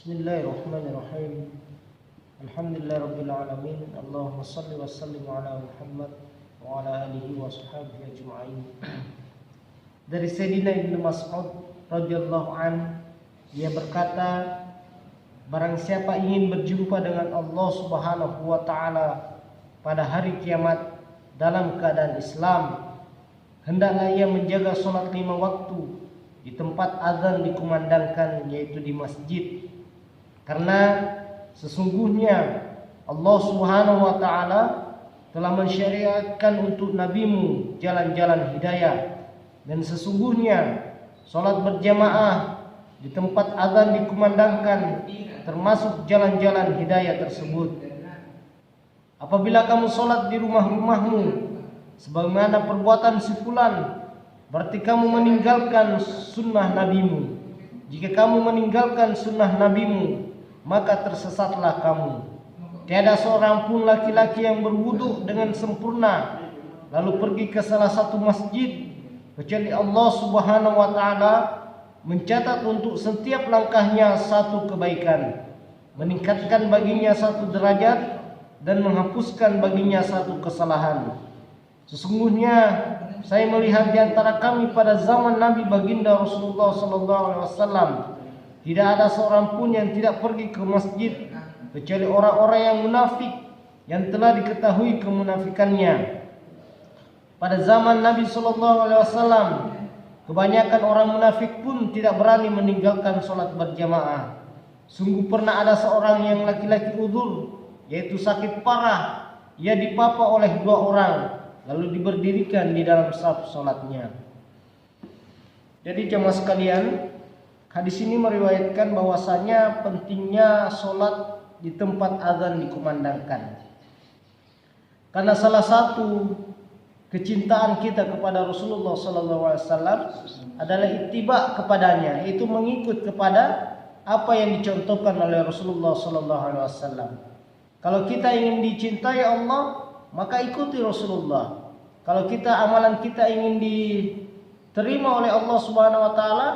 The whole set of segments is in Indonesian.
Bismillahirrahmanirrahim. Alhamdulillahirabbil alamin. Allahumma shalli wa sallim ala Muhammad wa ala alihi wa sahbihi ajma'in. Dari Sayyidina Ibnu Mas'ud radhiyallahu an, ia berkata, barang siapa ingin berjumpa dengan Allah Subhanahu wa taala pada hari kiamat dalam keadaan Islam, hendaklah ia menjaga salat 5 waktu di tempat azan dikumandangkan, yaitu di masjid. Karena sesungguhnya Allah Subhanahu wa taala telah mensyariatkan untuk nabimu jalan-jalan hidayah, dan sesungguhnya salat berjamaah di tempat azan dikumandangkan termasuk jalan-jalan hidayah tersebut. Apabila kamu salat di rumah-rumahmu sebagaimana perbuatan si fulan, berarti kamu meninggalkan sunnah nabimu. Jika kamu meninggalkan sunnah nabimu, maka tersesatlah kamu. Tiada seorang pun laki-laki yang berwudu dengan sempurna lalu pergi ke salah satu masjid, kecuali Allah Subhanahu wa taala mencatat untuk setiap langkahnya satu kebaikan, meningkatkan baginya satu derajat, dan menghapuskan baginya satu kesalahan. Sesungguhnya saya melihat di antara kami pada zaman Nabi baginda Rasulullah SAW, tidak ada seorang pun yang tidak pergi ke masjid kecuali orang-orang yang munafik yang telah diketahui kemunafikannya. Pada zaman Nabi SAW, kebanyakan orang munafik pun tidak berani meninggalkan sholat berjamaah. Sungguh pernah ada seorang yang laki-laki uzur, yaitu sakit parah. Ia dipapa oleh 2 orang, lalu diberdirikan di dalam saf sholatnya. Jadi jemaah sekalian, hadis ini meriwayatkan bahwasanya pentingnya sholat di tempat azan dikumandangkan. Karena salah satu kecintaan kita kepada Rasulullah SAW adalah ittiba kepadanya, yaitu mengikut kepada apa yang dicontohkan oleh Rasulullah SAW. Kalau kita ingin dicintai Allah, maka ikuti Rasulullah. Kalau amalan kita ingin diterima oleh Allah Subhanahu wa taala,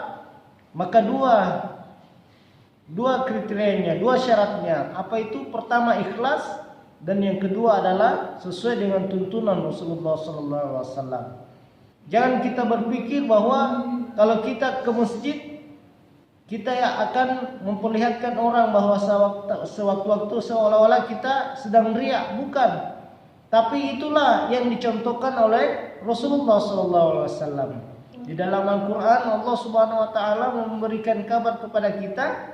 maka dua kriterianya, 2 syaratnya. Apa itu? Pertama ikhlas, dan yang kedua adalah sesuai dengan tuntunan Rasulullah SAW. Jangan kita berpikir bahwa kalau kita ke masjid kita akan memperlihatkan orang bahwa sewaktu-waktu seolah-olah kita sedang riak. Bukan. Tapi itulah yang dicontohkan oleh Rasulullah SAW. Di dalam Al-Quran Allah Subhanahu wa taala memberikan kabar kepada kita,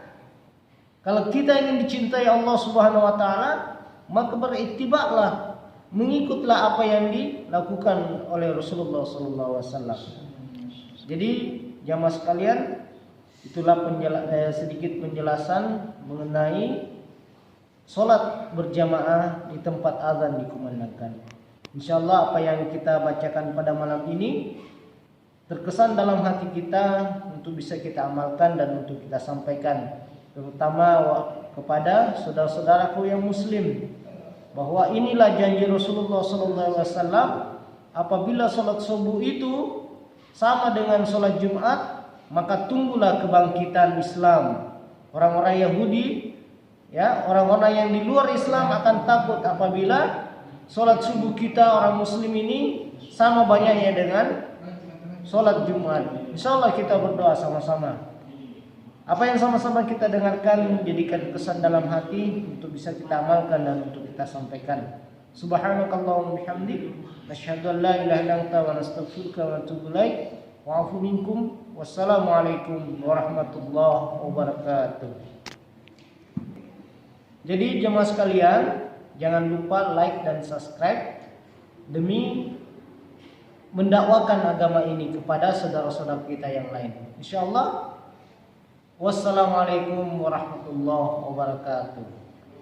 kalau kita ingin dicintai Allah Subhanahu wa taala, maka berittiba'lah, mengikutlah apa yang dilakukan oleh Rasulullah SAW. Jadi jamaah sekalian, itulah sedikit penjelasan mengenai sholat berjamaah di tempat azan dikumandangkan. Insyaallah apa yang kita bacakan pada malam ini terkesan dalam hati kita untuk bisa kita amalkan dan untuk kita sampaikan, terutama kepada saudara-saudaraku yang muslim, bahwa inilah janji Rasulullah SAW. Apabila sholat subuh itu sama dengan sholat Jumat, maka tunggulah kebangkitan Islam. Orang-orang Yahudi, orang-orang yang di luar Islam akan takut apabila sholat subuh kita orang muslim ini sama banyaknya dengan sholat Jumat. Insyaallah kita berdoa sama-sama. Apa yang sama-sama kita dengarkan jadikan kesan dalam hati untuk bisa kita amalkan dan untuk kita sampaikan. Subhanakallahumma bihamdik, nasyhadu an la ilaha illa anta wa nastaghfiruka wa natubu ilaik. Wa'afu minkum. Wassalamualaikum warahmatullahi wabarakatuh. Jadi jemaah sekalian, jangan lupa like dan subscribe demi mendakwakan agama ini kepada saudara-saudara kita yang lain. Insyaallah. Wassalamualaikum warahmatullahi wabarakatuh.